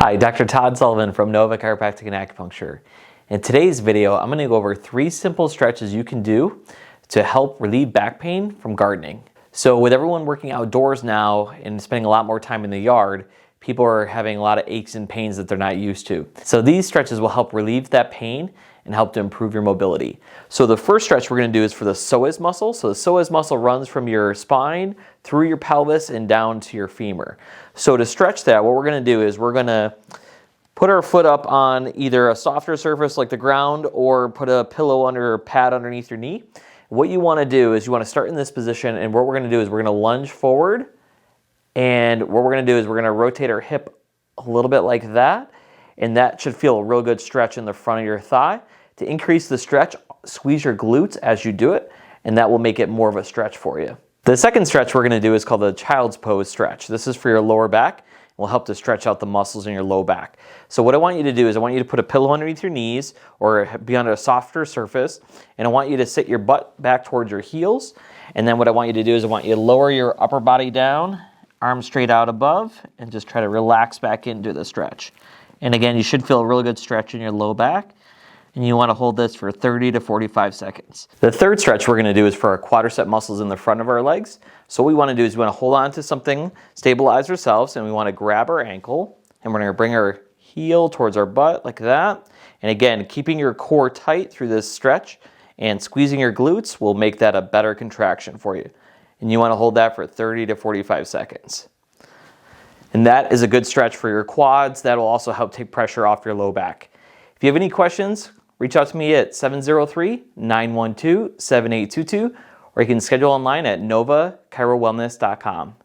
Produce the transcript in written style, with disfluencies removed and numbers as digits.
Hi, Dr. Todd Sullivan from Nova Chiropractic and Acupuncture. In today's video, I'm going to go over 3 simple stretches you can do to help relieve back pain from gardening. So with everyone working outdoors now and spending a lot more time in the yard, people are having a lot of aches and pains that they're not used to. So these stretches will help relieve that pain and help to improve your mobility. So the first stretch we're going to do is for the psoas muscle. So the psoas muscle runs from your spine through your pelvis and down to your femur. So to stretch that, what we're going to do is we're going to put our foot up on either a softer surface like the ground or put a pillow under or pad underneath your knee. What you want to do is you want to start in this position, and what we're going to do is we're going to lunge forward, and what we're going to do is we're going to rotate our hip a little bit like that, and that should feel a real good stretch in the front of your thigh. To increase the stretch, squeeze your glutes as you do it, and that will make it more of a stretch for you. The second stretch we're going to do is called the child's pose stretch. This is for your lower back and will help to stretch out the muscles in your low back. So what I want you to do is I want you to put a pillow underneath your knees or be on a softer surface, and I want you to sit your butt back towards your heels. And then what I want you to do is I want you to lower your upper body down, arms straight out above, and just try to relax back into the stretch. And again, you should feel a really good stretch in your low back. And you want to hold this for 30 to 45 seconds. The third stretch we're going to do is for our quadriceps muscles in the front of our legs. So what we want to do is we want to hold on to something, stabilize ourselves, and we want to grab our ankle, and we're going to bring our heel towards our butt like that. And again, keeping your core tight through this stretch and squeezing your glutes will make that a better contraction for you. And you want to hold that for 30 to 45 seconds. And that is a good stretch for your quads. That will also help take pressure off your low back. If you have any questions, reach out to me at 703-912-7822, or you can schedule online at novachirowellness.com.